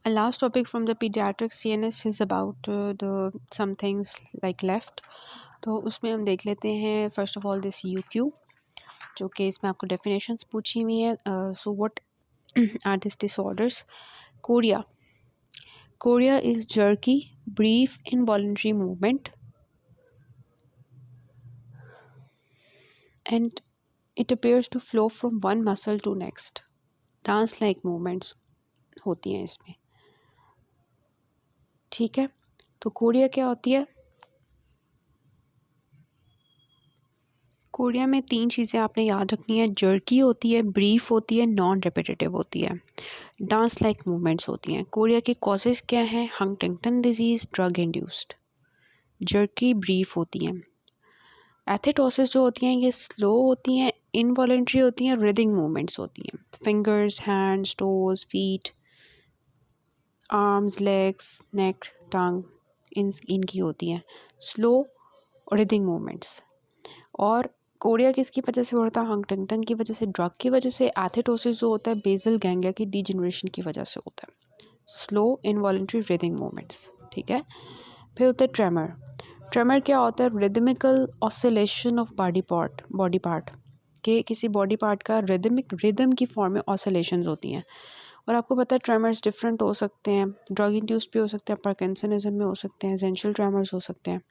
A last topic from the pediatric CNS is about the some things like left. तो उसमें हम देख लेते हैं first of all this UQ, जो कि इसमें आपको डेफिनेशंस पूछी हुई है. So what are this disorders? Chorea. Chorea is jerky, brief, involuntary movement, and it appears to flow from one muscle to next. Dance like movements होती हैं इसमें. ठीक है, तो कोरिया क्या होती है? कोरिया में 3 चीज़ें आपने याद रखनी है. जर्की होती है, ब्रीफ होती है, नॉन रेपिटेटिव होती है, डांस लाइक मूवमेंट्स होती हैं. कोरिया के कॉजेज़ क्या हैं? Huntington disease, drug induced. Jerky brief होती हैं. एथेटोसिस जो होती हैं ये स्लो होती हैं, इनवॉलेंट्री होती हैं, रिदिंग मूवमेंट्स होती हैं. Fingers, hands, toes, feet, arms, legs, neck, tongue, इनकी होती हैं स्लो रिदिंग मूवमेंट्स. और कोरिया किसकी वजह से होता है? हंटिंगटन की वजह से, ड्रग की वजह से. एथेटोसिस जो होता है बेसल गैंग्लिया की डीजनरेशन की वजह से होता है. Slow involuntary writhing movements. ठीक है. फिर होता है ट्रेमर. ट्रेमर क्या होता है? Rhythmical oscillation of body part के किसी बॉडी पार्ट का रिदम की फॉर्म में ऑसिलेशंस होती हैं. और आपको पता है ट्रेमर्स डिफरेंट हो सकते हैं, ड्रग इंड्यूस्ड भी हो सकते हैं, पार्किंसनिज्म में हो सकते हैं, एसेंशियल ट्रेमर्स हो सकते हैं.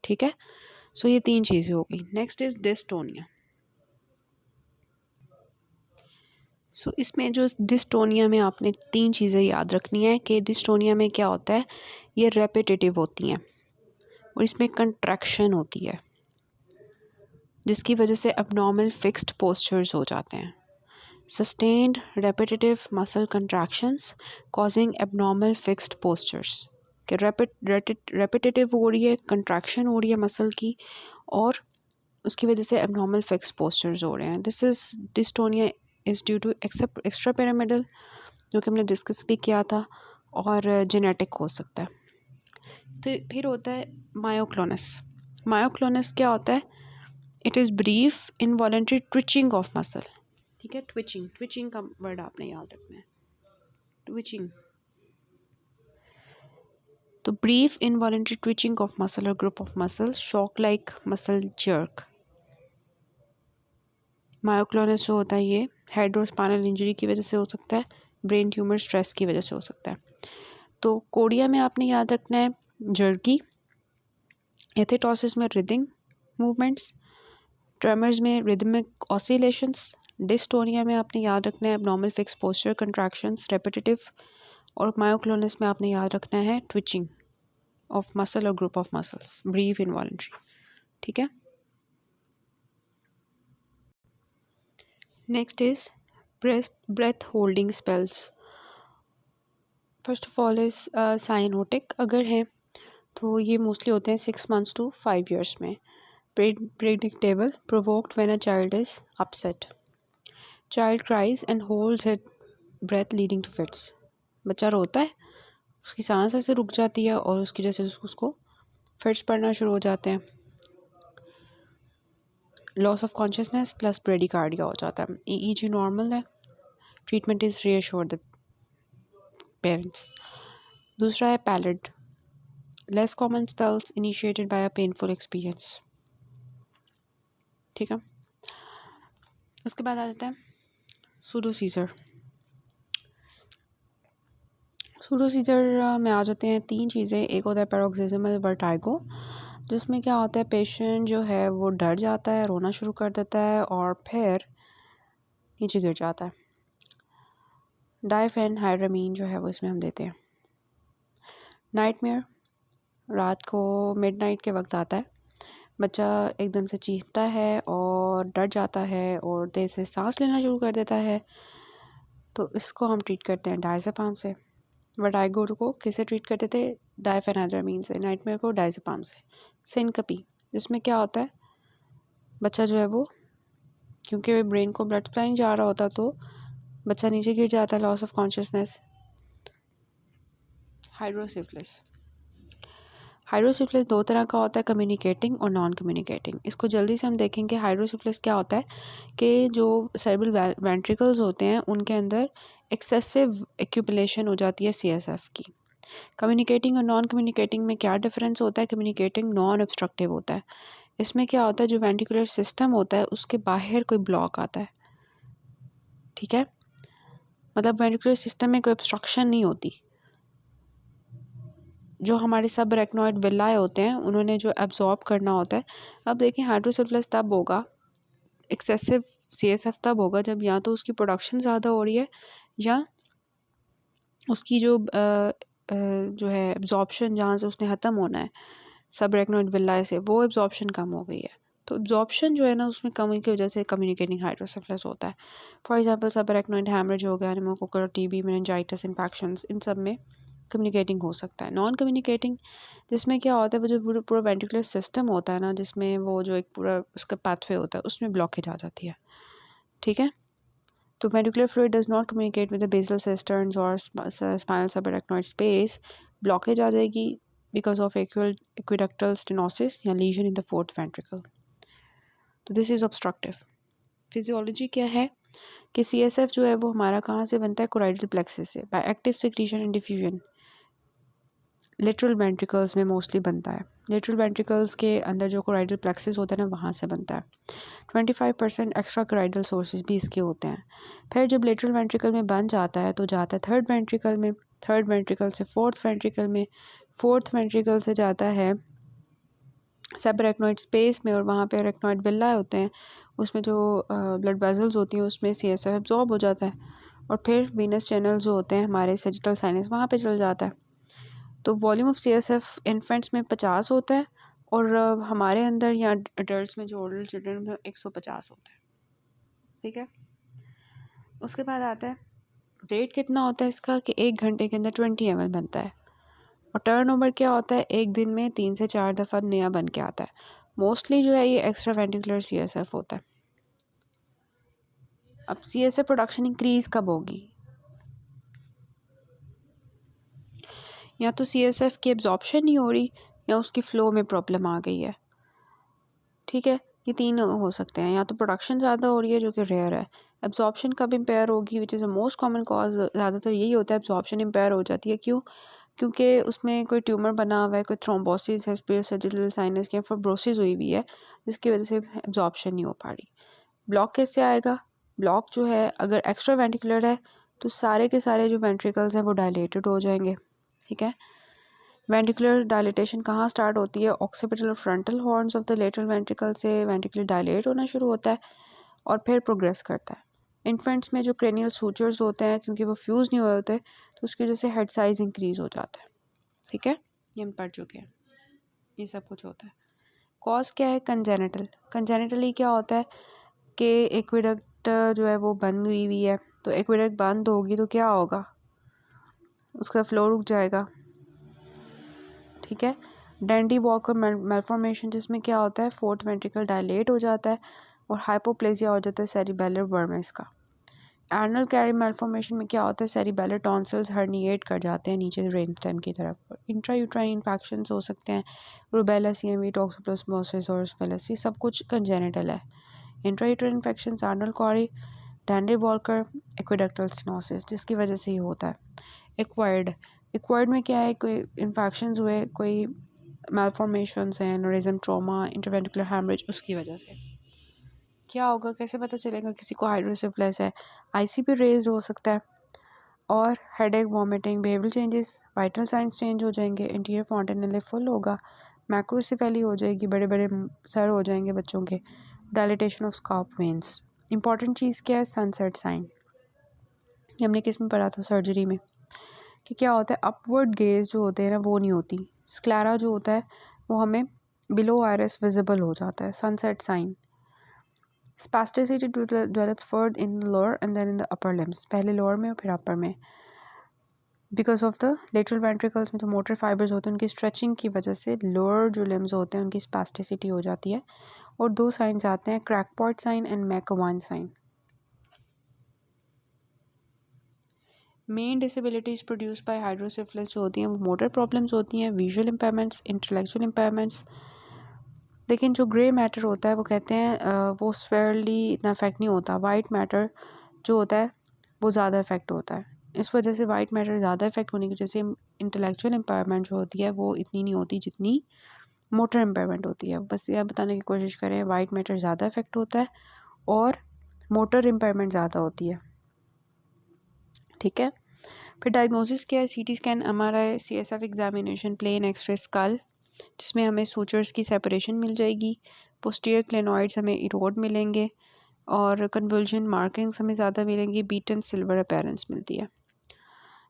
ठीक है. सो ये 3 चीज़ें हो गई. Next is dystonia. सो इसमें जो डिस्टोनिया में आपने 3 चीज़ें याद रखनी है कि डिस्टोनिया में क्या होता है, ये रेपिटेटिव होती हैं और इसमें कंट्रैक्शन होती है जिसकी वजह से एबनॉर्मल फिक्स्ड पोस्चर्स हो जाते हैं. Sustained repetitive muscle contractions causing abnormal fixed postures. कि रेपिटेटिव हो रही है, कंट्रैक्शन हो रही है मसल की और उसकी वजह से एबनॉर्मल फिक्स्ड पोस्चर्स हो रहे हैं. This is dystonia is due to extra pyramidal, जो कि हमने डिस्कस भी किया था, और जेनेटिक हो सकता है. तो फिर होता है मायोक्लोनस. मायोक्लोनस क्या होता है? It is brief involuntary twitching of muscle. ठीक है. ट्विचिंग का वर्ड आपने याद रखना है. ट्विचिंग. तो brief involuntary twitching of muscle और group of muscles, shock like muscle jerk. Myoclonus जो होता है ये हेड और स्पाइनल इंजरी की वजह से हो सकता है, ब्रेन ट्यूमर स्ट्रेस की वजह से हो सकता है. तो कोरिया में आपने याद रखना है जर्की, एथेटोसिस में रिदिंग मूवमेंट्स, ट्रेमर्स में रिदमिक ऑसिलेशंस, डिस्टोनिया में आपने याद रखना है abnormal fix posture contractions repetitive, और मायोक्लोनस में आपने याद रखना है ट्विचिंग ऑफ मसल और group of muscles, brief involuntary. ठीक है. Next is breath holding spells. First of all is cyanotic अगर है तो ये मोस्टली होते हैं 6 months to 5 years में. Predictable, provoked when a child is upset. Child cries and holds his breath leading to fits. बच्चा रोता है, उसकी सांस ऐसे रुक जाती है और उसकी वजह से उसको फिट्स पड़ना शुरू हो जाते हैं. Loss of consciousness plus bradycardia हो जाता है. EEG नॉर्मल है. Treatment is reassure the parents. दूसरा है pallid. Less common spells initiated by a painful experience. ठीक है. उसके बाद आ जाता है सूडो सीजर. सूडो सीजर में आ जाते हैं 3 चीज़ें. एक होता है पैरोक्सिस्मल वर्टाइगो, जिसमें क्या होता है पेशेंट जो है वो डर जाता है, रोना शुरू कर देता है और फिर नीचे गिर जाता है. डाइफेनहाइड्रामीन जो है वो इसमें हम देते हैं. नाइटमेयर, रात को मिडनाइट के वक्त आता है, बच्चा एकदम से चीखता है और डर जाता है और तेज़ से सांस लेना शुरू कर देता है, तो इसको हम ट्रीट करते हैं डायज़ेपाम से. वर्टाइगो को किसे ट्रीट करते थे? डाइफेनहाइड्रामीन से. नाइटमेयर को डायज़ेपाम से. सिनकपी, जिसमें क्या होता है बच्चा जो है वो, क्योंकि ब्रेन को ब्लड सप्लाई जा रहा होता तो बच्चा नीचे गिर जाता है, लॉस ऑफ कॉन्शियसनेस. हाइड्रोसिफिलिस. हाइड्रोसिफिलिस दो तरह का होता है, कम्युनिकेटिंग और नॉन कम्युनिकेटिंग। इसको जल्दी से हम देखेंगे। हाइड्रोसिफिलिस क्या होता है कि जो सेरेब्रल वेंट्रिकल्स होते हैं उनके अंदर एक्सेसिव एक्यूमुलेशन हो जाती है CSF की। कम्युनिकेटिंग और नॉन कम्युनिकेटिंग में क्या डिफरेंस होता है? कम्युनिकेटिंग नॉन ऑब्स्ट्रक्टिव होता है। इसमें क्या होता है, जो वेंट्रिकुलर सिस्टम होता है उसके बाहर कोई ब्लॉक आता है, ठीक है, मतलब वेंट्रिकुलर सिस्टम में कोई ऑब्स्ट्रक्शन नहीं होती। जो हमारे सब रेक्नोइड विलाए होते हैं उन्होंने जो एब्जॉर्ब करना होता है। अब देखें हाइड्रोसिफिलिस तब होगा, एक्सेसिव CSF तब होगा जब या तो उसकी प्रोडक्शन ज़्यादा हो रही है या उसकी जो है एब्जॉर्प्शन जहाँ से उसने ख़त्म होना है सब रेक्नोइड विलाए से, वो एब्जॉर्प्शन कम हो गई है। तो एब्जॉर्प्शन जो है ना उसमें कमी की वजह से कम्युनिकेटिंग हाइड्रोसिफिलिस होता है। फॉर एग्जांपल सब रेक्नोइड हैमरेज हो गया, निमोकोकल TB, मेनिंजाइटिस, इन्फेक्शंस, इन सब में कम्युनिकेटिंग हो सकता है। नॉन कम्युनिकेटिंग जिसमें क्या होता है, वो जो पूरा वेंट्रिकुलर सिस्टम होता है ना, जिसमें वो जो एक पूरा उसका पाथवे होता है उसमें ब्लॉकेज आ जाती है, ठीक है। तो ventricular fluid does not communicate with the basal cisterns or spinal subarachnoid space. Blockage आ जाएगी because of aqueductal stenosis या lesion in the fourth ventricle. तो this is obstructive. फिजियोलॉजी क्या है कि CSF जो है वो हमारा कहाँ से बनता है? कोराइडल प्लेक्सस से, by active secretion and diffusion. Literal ventricles में मोस्टली बनता है। लिटरल वेंट्रिकल्स के अंदर जो कोराइडल प्लेक्सस होता है ना, वहाँ से बनता है। 25% एक्स्ट्रा कोराइडल सोर्सेज भी इसके होते हैं। फिर जब लिटरल वेंट्रिकल में बन जाता है तो जाता है थर्ड वेंट्रिकल में, थर्ड वेंट्रिकल से फोर्थ वेंट्रिकल में, फोर्थ वेंट्रिकल से जाता है सब रेक्नोइड स्पेस में, और वहाँ पे रेक्नोइड विला होते हैं, उसमें जो ब्लड वेजल्स होती हैं उसमें CSF एब्जॉर्ब हो जाता है, और फिर वीनस चैनल जो होते हैं हमारे सजिटल साइनस वहाँ पे चल जाता है। तो वॉल्यूम ऑफ CSF इन्फेंट्स में 50 होता है, और हमारे अंदर या अडल्ट में जो ओल्डर चिल्ड्रन में 150 होता है, ठीक है। उसके बाद आता है रेट कितना होता है इसका कि 1 घंटे के अंदर 20 ml बनता है, और टर्न ओवर क्या होता है, एक दिन में 3 से 4 दफ़ा नया बन के आता है। मोस्टली जो है ये एक्स्ट्रा वेंट्रिकुलर CSF होता है। अब CSF प्रोडक्शन इंक्रीज़ कब होगी? या तो CSF की एब्जॉर्प्शन नहीं हो रही या उसकी फ़्लो में प्रॉब्लम आ गई है, ठीक है। ये तीन हो सकते हैं, या तो प्रोडक्शन ज़्यादा हो रही है जो कि रेयर है, एब्जॉर्प्शन कब इम्पेयर होगी which is a most common cause, ज़्यादातर यही होता है, एब्जॉर्प्शन इम्पेयर हो जाती है। क्यों? क्योंकि उसमें कोई ट्यूमर बना हुआ है, कोई थ्रोम्बोसिस है, सजिटल साइनस की फाइब्रोसिस हुई हुई है, जिसकी वजह से एब्जॉर्प्शन नहीं हो पा रही। ब्लॉक कैसे आएगा? ब्लॉक जो है अगर एक्स्ट्रा वेंट्रिकुलर है तो सारे के सारे जो वेंट्रिकल्स हैं वो डायलेटेड हो जाएंगे, ठीक है। वेंट्रिकुलर डायलिटेशन कहाँ स्टार्ट होती है? ऑक्सीपिटल और frontal horns of the lateral ventricle से वेंट्रिकल डायलेट होना शुरू होता है और फिर प्रोग्रेस करता है। इन्फेंट्स में जो क्रेनियल सूचर्स होते हैं क्योंकि वो फ्यूज़ नहीं हुए होते तो उसकी वजह से हेड साइज़ इंक्रीज़ हो जाता है, ठीक है। ये हम पढ़ चुके हैं, ये सब कुछ होता है। कॉज क्या है? कंजेनिटल। कंजेनिटली क्या होता है कि एक्वेडक्ट जो है वो बंद हुई हुई है, तो एक्वेडक्ट बंद होगी तो क्या होगा? उसका फ्लो रुक जाएगा, ठीक है। डेंडी वॉकर मेलफॉर्मेशन, जिसमें क्या होता है फोर्थ वेंट्रिकल डायलेट हो जाता है और हाइपोप्लेजिया हो जाता है सेरिबेलर वर्मेस का। एर्नल कैरी मेलफॉर्मेशन में क्या होता है, सेरिबेलर टॉन्सिल्स हर्निएट कर जाते हैं नीचे ब्रेन स्टेम की तरफ। इंट्रायूट्राइन इन्फेक्शंस हो सकते हैं, रूबेला, CMV, टॉक्सोप्लाज्मोसिस और स्फेलिस, ये सब कुछ कंजेनिटल है। Intrauterine infections, Arnold Chiari, Dandy Walker, aqueductal stenosis, जिसकी वजह से ही होता है। एक्वायर्ड में क्या है, कोई इन्फेक्शंस हुए, कोई मैलफॉर्मेशंस हैं, एनेरिज्म, ट्रॉमा, इंटरवेंट्रिकुलर हैमरेज, उसकी वजह से क्या होगा? कैसे पता चलेगा किसी को हाइड्रोसिफिलिस है? ICP रेज हो सकता है, और headache, vomiting, behavioural changes, vital science change हो जाएंगे, इंटीरियर फॉन्टेनेले फुल होगा, मैक्रोसेफेली हो जाएगी, बड़े बड़े सर हो जाएंगे बच्चों के, dilatation of scalp veins. Important चीज़ क्या है? Sunset sign. ये हमने किस में पढ़ा था? सर्जरी में, कि क्या होता है अपवर्ड गेज जो होते हैं ना वो नहीं होती, स्क्लेरा जो होता है वो हमें बिलो आयरस विजिबल हो जाता है, sunset sign. Spasticity develop first in the lower and then in the upper limbs, पहले लोअर में और फिर अपर में, because of the lateral ventricles में जो मोटर फाइबर्स होते हैं उनकी स्ट्रेचिंग की वजह से लोअर जो लिम्स होते हैं उनकी स्पास्टिसिटी हो जाती है। और दो साइंस आते हैं, crackpot sign and Macewen sign. Main disabilities produce by hydrocephalus जो होती हैं वो मोटर प्रॉब्लम्स होती हैं, विजुअल इम्पेयरमेंट्स, इंटेलेक्चुअल इम्पेयरमेंट्स। लेकिन जो ग्रे मैटर होता है वो कहते हैं वो स्वेयरली इतना इफेक्ट नहीं होता। वाइट मैटर जो होता है वो ज़्यादा इफेक्ट होता है। इस वजह से वाइट मैटर ज़्यादा इफेक्ट होने की वजह से इंटेलेक्चुअल इम्पेयरमेंट जो होती है वो इतनी नहीं होती जितनी मोटर इम्पेयरमेंट होती है। बस यह बताने की कोशिश करें, वाइट मैटर ज़्यादा इफेक्ट होता है और मोटर इम्पेयरमेंट ज़्यादा होती है। ठीक है। फिर डायग्नोसिस क्या है? CT scan, MRI, CSF examination, plain x-ray skull, जिसमें हमें सूचर्स की सेपरेशन मिल जाएगी, पोस्टीरियर क्लेनॉइड्स हमें इरोड मिलेंगे और कन्वल्जन मार्किंग्स हमें ज़्यादा मिलेंगी, बीटन सिल्वर अपीयरेंस मिलती है।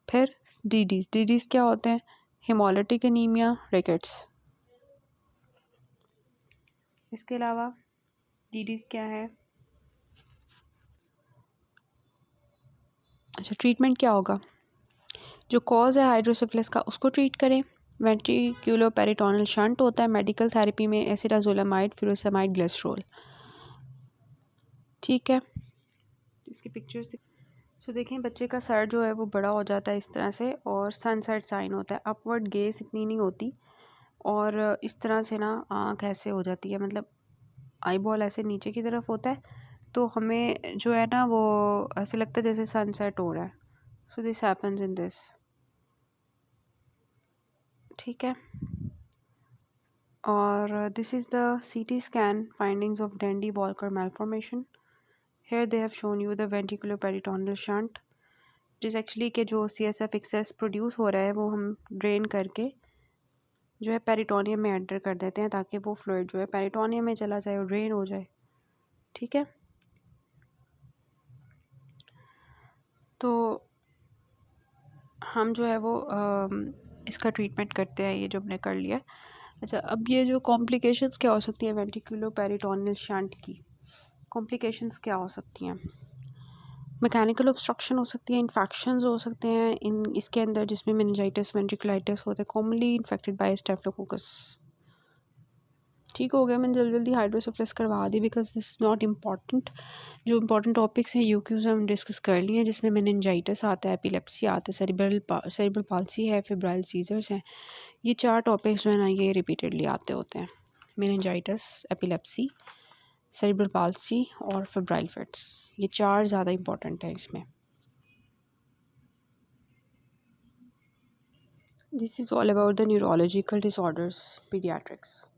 फिर डीडीज क्या होते हैं? Haemolytic anaemia, rickets. इसके अलावा डीडीज क्या है? अच्छा, ट्रीटमेंट क्या होगा? जो कॉज है हाइड्रोसेफलस का उसको ट्रीट करें। वेंट्रिकुलर पेरिटोनल शंट होता है मेडिकल थेरेपी में, एसिटाजोलामाइड, फ्यूरोसेमाइड, ग्लिसरॉल। ठीक है, इसकी पिक्चर्स सो देखें, बच्चे का सर जो है वो बड़ा हो जाता है इस तरह से और सनसेट साइन होता है, अपवर्ड गेज इतनी नहीं होती और इस तरह से ना आँख ऐसे हो जाती है, मतलब आई बॉल ऐसे नीचे की तरफ होता है, तो हमें जो है ना वो ऐसे लगता है जैसे सनसेट हो रहा है। So this happens in this. ठीक है, और this is the CT scan findings of Dandy Volker malformation. Here they have shown you the ventricular peritoneal shunt, जिस एक्चुअली के जो CSF एक्सेस प्रोड्यूस हो रहा है वो हम ड्रेन करके जो है पेरिटोनियम में एंटर कर देते हैं ताकि वो फ्लूइड जो है पेरिटोनियम में चला जाए और ड्रेन हो जाए। ठीक है, तो हम जो है वो इसका ट्रीटमेंट करते हैं, ये जो हमने कर लिया। अच्छा, अब ये जो कॉम्प्लिकेशंस क्या हो सकती है वेंट्रिकुलर पेरिटोनियल शंट की? कॉम्प्लिकेशंस क्या हो सकती हैं? मैकेनिकल ऑब्स्ट्रक्शन हो सकती है, इन्फेक्शंस हो सकते हैं इन इसके अंदर, जिसमें मेनिंजाइटिस, वेंट्रिकुलाइटिस होते हैं, कॉमनली इन्फेक्टेड बाय स्टेप्टोकोकस। ठीक हो गया, मैंने जल्दी जल्दी हाइड्रोसेफलस करवा दी because this is not important. जो इंपॉर्टेंट टॉपिक्स हैं यूक्यूज हम डिस्कस कर लिए हैं, जिसमें मेनिंजाइटिस आता है, एपिलेप्सी आता है, सेरिब्रल पाल्सी है, फेब्राइल सीजर्स हैं। ये 4 टॉपिक्स जो है ना ये रिपीटेडली आते होते हैं, मेनिंजाइटिस, एपिलेप्सी, सेरिब्रल पाल्सी और फेब्राइल फिट्स। ये 4 ज़्यादा इंपॉर्टेंट है इसमें। This is all about the neurological disorders, pediatrics.